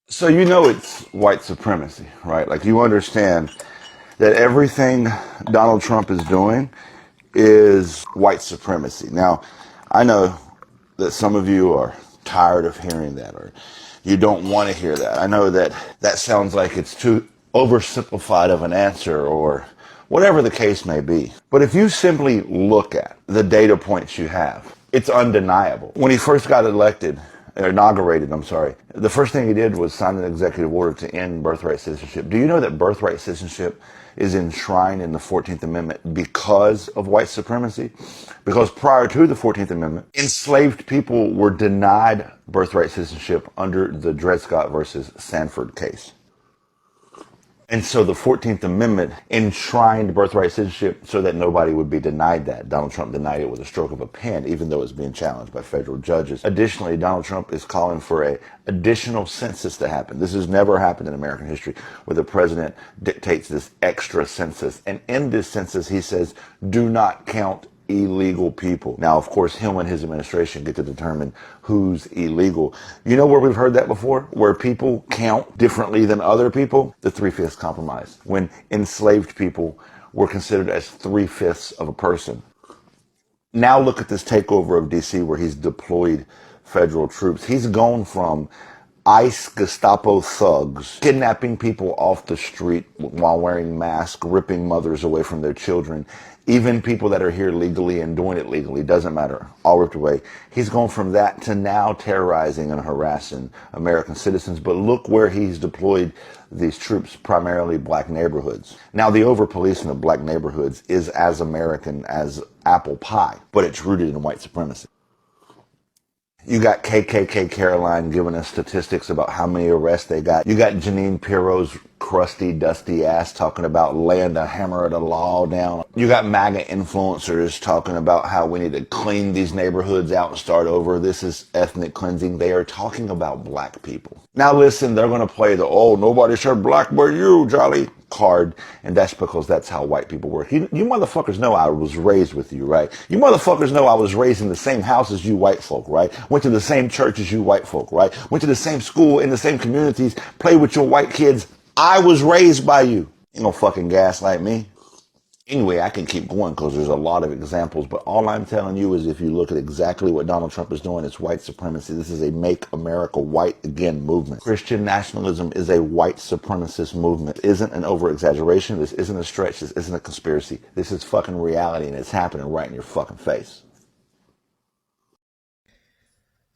So you know it's white supremacy, right? Like you understand that everything Donald Trump is doing is white supremacy. Now, I know that some of you are tired of hearing that or you don't want to hear that. I know that that sounds like it's too oversimplified of an answer or whatever the case may be. But if you simply look at the data points you have, it's undeniable. When he first got elected, or inaugurated, I'm sorry, the first thing he did was sign an executive order to end birthright citizenship. Do you know that birthright citizenship is enshrined in the 14th Amendment because of white supremacy? Because prior to the 14th Amendment, enslaved people were denied birthright citizenship under the Dred Scott versus Sanford case. And so the 14th Amendment enshrined birthright citizenship so that nobody would be denied that. Donald Trump denied it with a stroke of a pen, even though it's being challenged by federal judges. Additionally, Donald Trump is calling for an additional census to happen. This has never happened in American history, where the president dictates this extra census. And in this census, he says, do not count illegal people. Now, of course, him and his administration get to determine who's illegal. You know where we've heard that before? Where people count differently than other people? The Three-Fifths Compromise. When enslaved people were considered as 3/5 of a person. Now look at this takeover of D.C. where he's deployed federal troops. He's gone from ICE Gestapo thugs kidnapping people off the street while wearing masks, ripping mothers away from their children, even people that are here legally and doing it legally, doesn't matter, all ripped away. He's gone from that to now terrorizing and harassing American citizens. But look where he's deployed these troops, primarily black neighborhoods. Now, the over-policing of black neighborhoods is as American as apple pie, but it's rooted in white supremacy. You got KKK Caroline giving us statistics about how many arrests they got. You got Jeanine Pirro's crusty, dusty ass talking about laying the hammer of the law down. You got MAGA influencers talking about how we need to clean these neighborhoods out and start over. This is ethnic cleansing. They are talking about black people. Now listen, they're going to play the, oh, nobody said black but you, Jolly card, and that's because that's how white people work. You motherfuckers know I was raised with you, right? You motherfuckers know I was raised in the same house as you white folk, right? Went to the same church as you white folk, right? Went to the same school, in the same communities, played with your white kids. I was raised by you. You don't fucking gaslight me. Anyway, I can keep going because there's a lot of examples, but all I'm telling you is if you look at exactly what Donald Trump is doing, it's white supremacy. This is a Make America White Again movement. Christian nationalism is a white supremacist movement. It isn't an over-exaggeration. This isn't a stretch. This isn't a conspiracy. This is fucking reality, and it's happening right in your fucking face.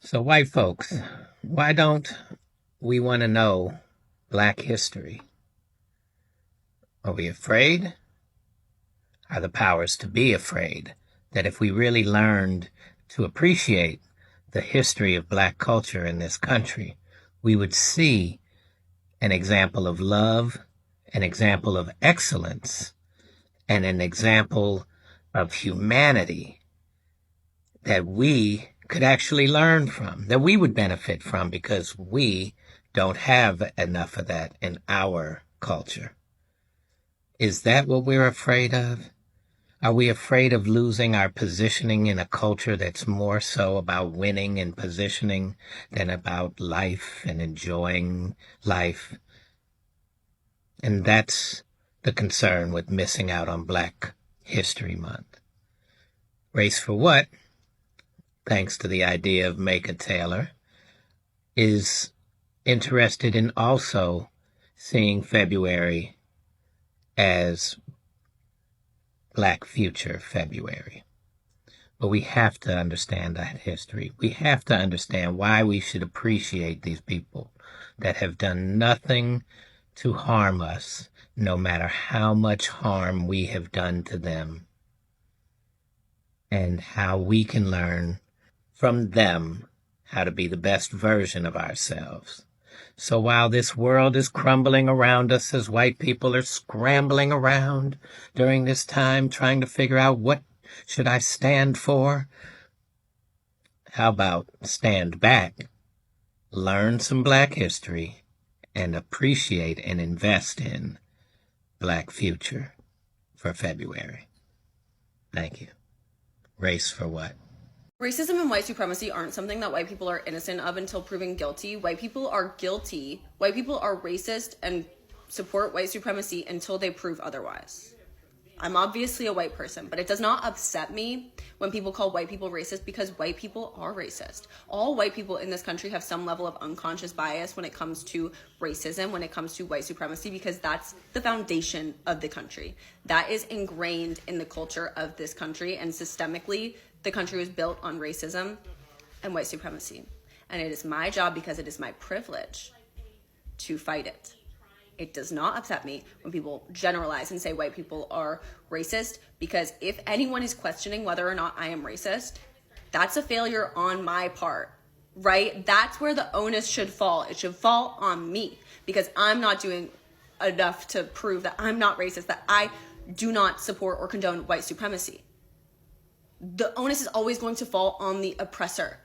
So white folks, why don't we want to know black history? Are we afraid? Are the powers to be afraid that if we really learned to appreciate the history of black culture in this country, we would see an example of love, an example of excellence, and an example of humanity that we could actually learn from, that we would benefit from, because we don't have enough of that in our culture. Is that what we're afraid of? Are we afraid of losing our positioning in a culture that's more so about winning and positioning than about life and enjoying life? And that's the concern with missing out on Black History Month. Race for What, thanks to the idea of Maker Taylor, is interested in also seeing February as Black Future February. But we have to understand that history. We have to understand why we should appreciate these people that have done nothing to harm us, no matter how much harm we have done to them, and how we can learn from them how to be the best version of ourselves. So while this world is crumbling around us as white people are scrambling around during this time trying to figure out what should I stand for, how about stand back, learn some Black history, and appreciate and invest in Black Future for February. Thank you. Race for What? Racism and white supremacy aren't something that white people are innocent of until proven guilty. White people are guilty. White people are racist and support white supremacy until they prove otherwise. I'm obviously a white person, but it does not upset me when people call white people racist because white people are racist. All white people in this country have some level of unconscious bias when it comes to racism, when it comes to white supremacy, because that's the foundation of the country. That is ingrained in the culture of this country, and systemically, the country was built on racism and white supremacy. And it is my job, because it is my privilege, to fight it. It does not upset me when people generalize and say white people are racist, because if anyone is questioning whether or not I am racist, that's a failure on my part, right? That's where the onus should fall. It should fall on me, because I'm not doing enough to prove that I'm not racist, that I do not support or condone white supremacy. The onus is always going to fall on the oppressor,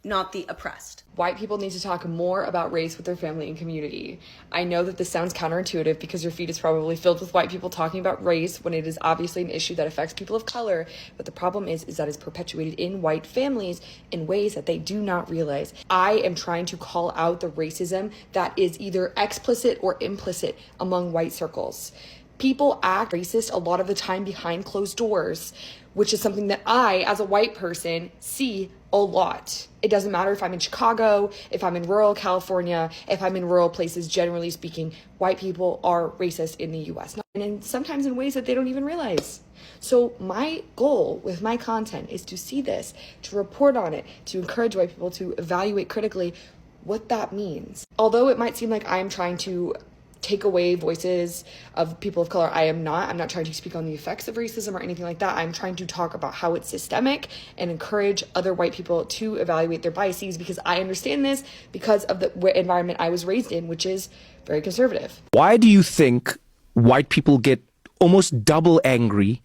not the oppressed. White people need to talk more about race with their family and community. I know that this sounds counterintuitive because your feed is probably filled with white people talking about race when it is obviously an issue that affects people of color, but the problem is that it's perpetuated in white families in ways that they do not realize. I am trying to call out the racism that is either explicit or implicit among white circles. People act racist a lot of the time behind closed doors, which is something that I, as a white person, see a lot. It doesn't matter if I'm in Chicago, if I'm in rural California, if I'm in rural places, generally speaking, white people are racist in the US. And sometimes in ways that they don't even realize. So my goal with my content is to see this, to report on it, to encourage white people to evaluate critically what that means. Although it might seem like I am trying to take away voices of people of color, I'm not trying to speak on the effects of racism or anything like that. I'm trying to talk about how it's systemic and encourage other white people to evaluate their biases, because I understand this because of the environment I was raised in, which is very conservative. Why do you think white people get almost double angry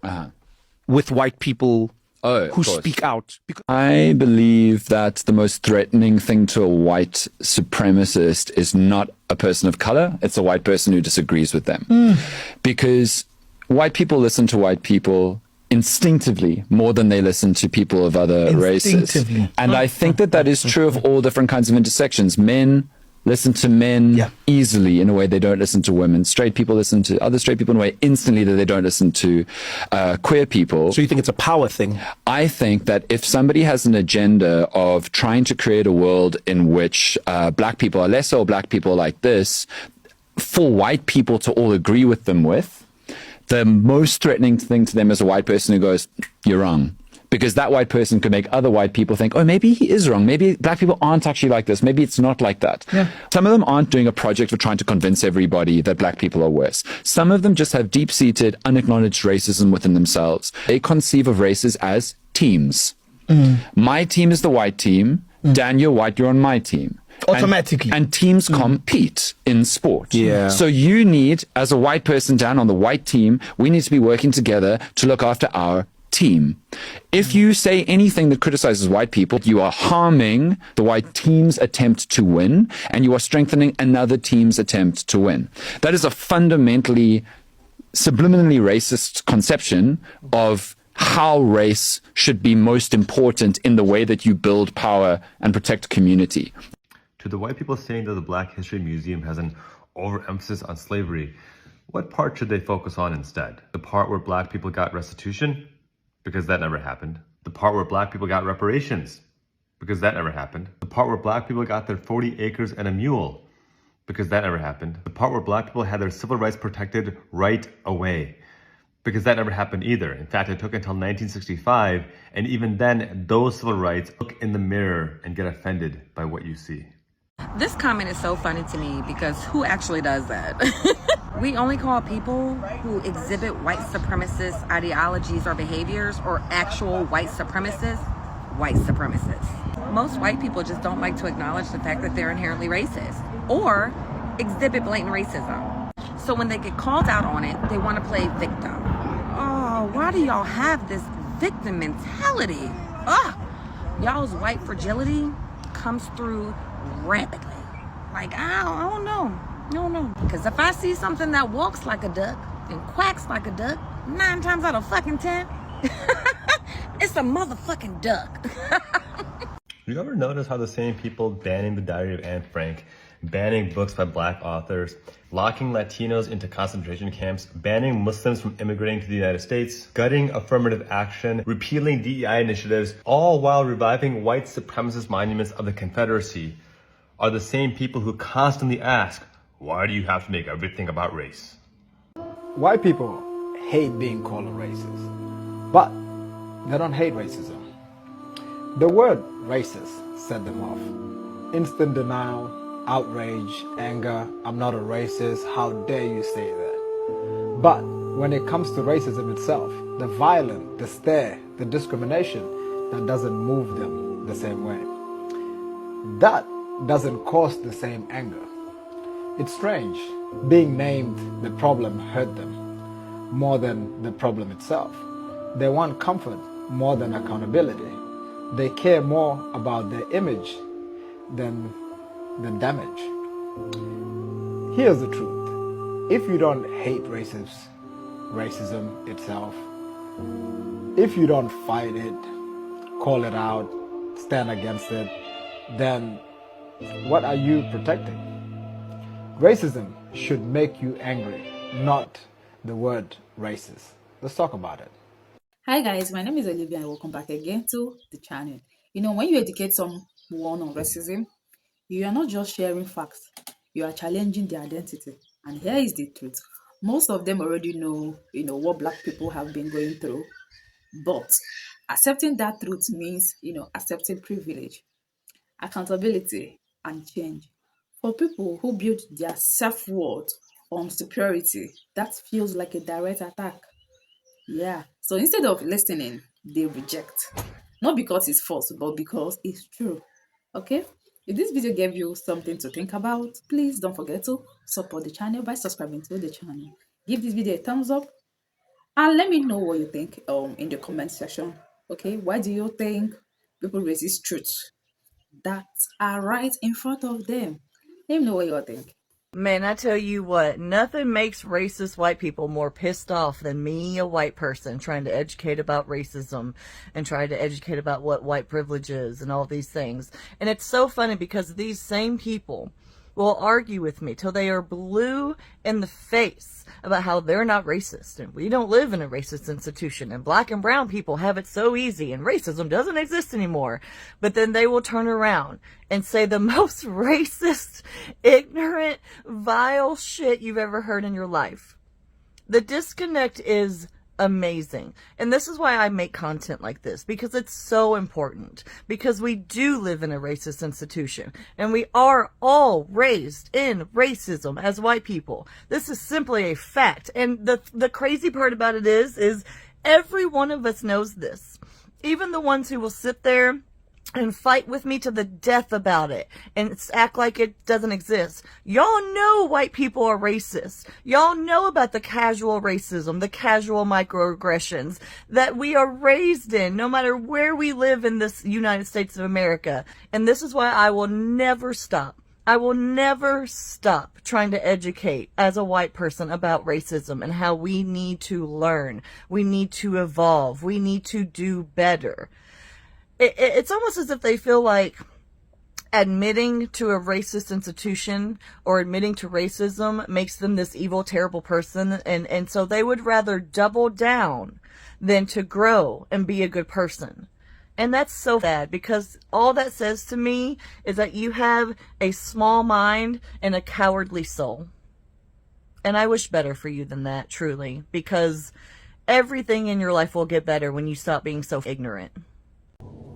with white people who speak out? I believe that the most threatening thing to a white supremacist is not a person of color, it's a white person who disagrees with them. Because white people listen to white people instinctively more than they listen to people of other races. And I think that that is true of all different kinds of intersections. Men listen to men easily in a way they don't listen to women. Straight people listen to other straight people in a way instantly that they don't listen to queer people. So you think it's a power thing? I think that if somebody has an agenda of trying to create a world in which black people are lesser or black people are like this, for white people to all agree with them with, the most threatening thing to them is a white person who goes, "You're wrong." Because that white person could make other white people think, oh, maybe he is wrong. Maybe black people aren't actually like this. Maybe it's not like that. Some of them aren't doing a project for trying to convince everybody that black people are worse. Some of them just have deep-seated, unacknowledged racism within themselves. They conceive of races as teams. My team is the white team. Dan, you're white, you're on my team. Automatically. And teams compete in sport. Yeah. So you need, as a white person, Dan, on the white team, we need to be working together to look after our team. If you say anything that criticizes white people, you are harming the white team's attempt to win, and you are strengthening another team's attempt to win. That is a fundamentally, subliminally racist conception of how race should be most important in the way that you build power and protect community. To the white people saying that the Black History Museum has an overemphasis on slavery, what part should they focus on instead? The part where black people got restitution? Because that never happened. The part where black people got reparations? Because that never happened. The part where black people got their 40 acres and a mule? Because that never happened. The part where black people had their civil rights protected right away? Because that never happened either. In fact, it took until 1965, and even then, those civil rights look in the mirror and get offended by what you see. This comment is so funny to me because who actually does that? We only call people who exhibit white supremacist ideologies or behaviors or actual white supremacists, white supremacists. Most white people just don't like to acknowledge the fact that they're inherently racist or exhibit blatant racism. So when they get called out on it, they want to play victim. Oh, why do y'all have this victim mentality? Y'all's white fragility comes through rapidly. Like, I don't know. Because if I see something that walks like a duck and quacks like a duck, 9 times out of fucking 10, It's a motherfucking duck. You ever notice how the same people banning the Diary of Anne Frank, banning books by black authors, locking Latinos into concentration camps, banning Muslims from immigrating to the United States, gutting affirmative action, repealing DEI initiatives, all while reviving white supremacist monuments of the Confederacy, are the same people who constantly ask, why do you have to make everything about race? White people hate being called a racist, but they don't hate racism. The word racist set them off. Instant denial, outrage, anger, I'm not a racist, how dare you say that. But when it comes to racism itself, the violence, the stare, the discrimination, that doesn't move them the same way. That doesn't cause the same anger. It's strange. Being named the problem hurt them more than the problem itself. They want comfort more than accountability. They care more about their image than the damage. Here's the truth. If you don't hate racism itself, if you don't fight it, call it out, stand against it, then what are you protecting? Racism should make you angry, not the word racist. Let's talk about it. Hi guys, my name is Olivia and welcome back again to the channel. When you educate someone on racism, you are not just sharing facts, you are challenging their identity. And here is the truth. Most of them already know, what black people have been going through. But accepting that truth means, accepting privilege, accountability, and change. For people who build their self-worth on superiority, that feels like a direct attack. Yeah. So instead of listening, they reject. Not because it's false, but because it's true. Okay? If this video gave you something to think about, please don't forget to support the channel by subscribing to the channel. Give this video a thumbs up and let me know what you think in the comment section. Okay? Why do you think people resist truth that are right in front of them? Let me know what you think. Man, I tell you what, nothing makes racist white people more pissed off than me, a white person, trying to educate about racism and trying to educate about what white privilege is and all these things. And it's so funny because these same people will argue with me till they are blue in the face about how they're not racist and we don't live in a racist institution and black and brown people have it so easy and racism doesn't exist anymore. But then they will turn around and say the most racist, ignorant, vile shit you've ever heard in your life. The disconnect is amazing. And this is why I make content like this, because it's so important, because we do live in a racist institution and we are all raised in racism as white people. This is simply a fact. And the crazy part about it is every one of us knows this. Even the ones who will sit there and fight with me to the death about it and act like it doesn't exist. Y'all know white people are racist. Y'all know about the casual racism, the casual microaggressions that we are raised in, no matter where we live in this United States of America. And this is why I will never stop. I will never stop trying to educate as a white person about racism and how we need to learn. We need to evolve. We need to do better. It's almost as if they feel like admitting to a racist institution or admitting to racism makes them this evil, terrible person. And so they would rather double down than to grow and be a good person. And that's so sad, because all that says to me is that you have a small mind and a cowardly soul. And I wish better for you than that, truly, because everything in your life will get better when you stop being so ignorant.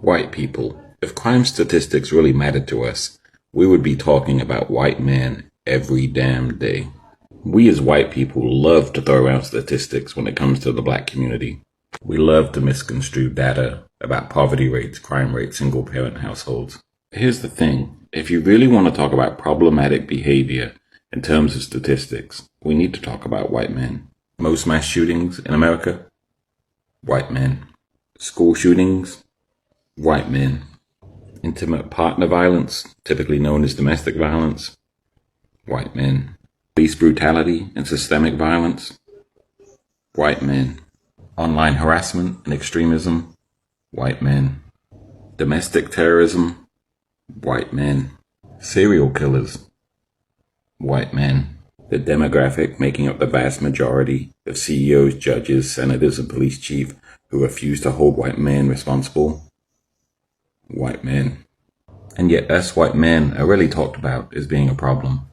White people, if crime statistics really mattered to us, we would be talking about white men every damn day. We as white people love to throw around statistics when it comes to the black community. We love to misconstrue data about poverty rates, crime rates, single parent households. Here's the thing, if you really want to talk about problematic behavior in terms of statistics, we need to talk about white men. Most mass shootings in America, white men. School shootings, white men. Intimate partner violence, typically known as domestic violence, white men. Police brutality and systemic violence, white men. Online harassment and extremism, white men. Domestic terrorism, white men. Serial killers, white men. The demographic making up the vast majority of CEOs, judges, senators, and police chiefs who refuse to hold white men responsible, white men. And yet us white men are really talked about as being a problem.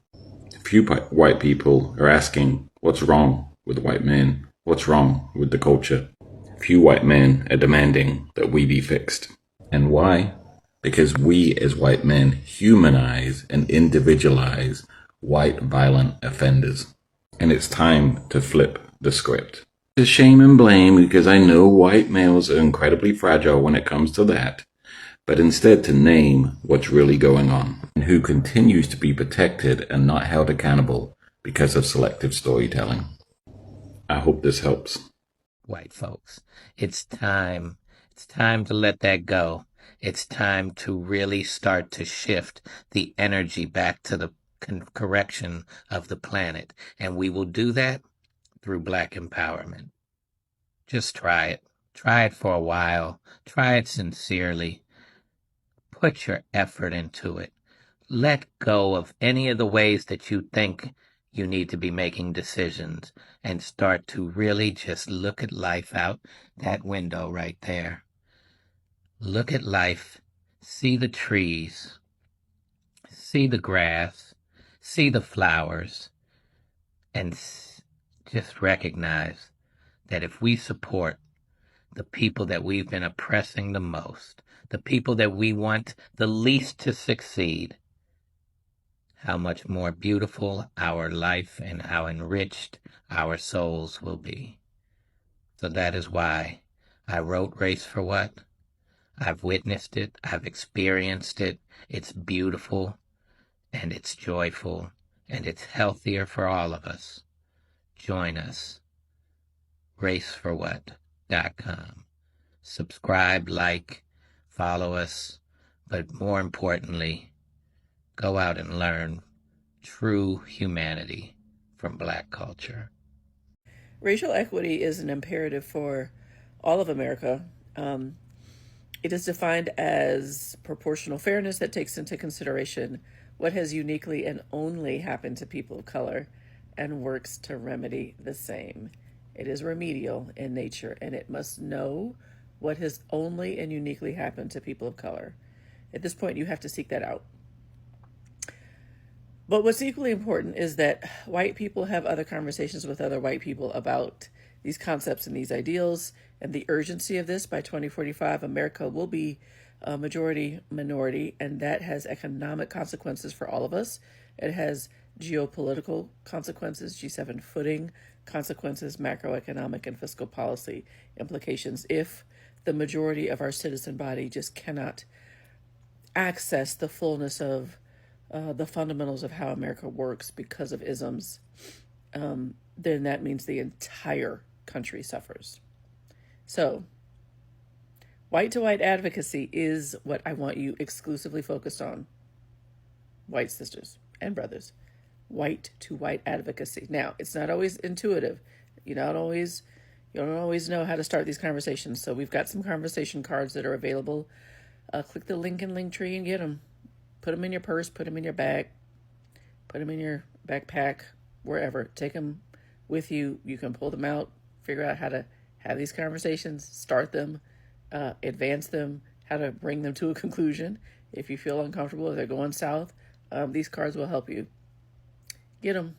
Few white people are asking what's wrong with white men, what's wrong with the culture. Few white men are demanding that we be fixed. And why? Because we as white men humanize and individualize white violent offenders. And it's time to flip the script. To shame and blame, because I know white males are incredibly fragile when it comes to that, but instead to name what's really going on and who continues to be protected and not held accountable because of selective storytelling. I hope this helps. White folks, it's time. It's time to let that go. It's time to really start to shift the energy back to the correction of the planet. And we will do that through Black empowerment. Just try it. Try it for a while. Try it sincerely. Put your effort into it. Let go of any of the ways that you think you need to be making decisions and start to really just look at life out that window right there. Look at life, see the trees, see the grass, see the flowers, and just recognize that if we support the people that we've been oppressing the most, the people that we want the least to succeed, how much more beautiful our life and how enriched our souls will be. So that is why I wrote Race for What? I've witnessed it, I've experienced it, it's beautiful, and it's joyful, and it's healthier for all of us. Join us. raceforwhat.com. Subscribe, like, follow us, but more importantly, go out and learn true humanity from Black culture. Racial equity is an imperative for all of America. It is defined as proportional fairness that takes into consideration what has uniquely and only happened to people of color and works to remedy the same. It is remedial in nature, and it must know what has only and uniquely happened to people of color. At this point, you have to seek that out. But what's equally important is that white people have other conversations with other white people about these concepts and these ideals and the urgency of this. By 2045, America will be a majority minority, and that has economic consequences for all of us. It has geopolitical consequences, G7 footing consequences, macroeconomic and fiscal policy implications if the majority of our citizen body just cannot access the fullness of the fundamentals of how America works because of isms, then that means the entire country suffers. So, white to white advocacy is what I want you exclusively focused on. White sisters and brothers. White to white advocacy. Now, it's not always intuitive. You don't always know how to start these conversations. So we've got some conversation cards that are available. Click the link in Linktree and get them. Put them in your purse, put them in your bag, put them in your backpack, wherever. Take them with you. You can pull them out, figure out how to have these conversations, start them, advance them, how to bring them to a conclusion. If you feel uncomfortable, if they're going south, these cards will help you. Get them.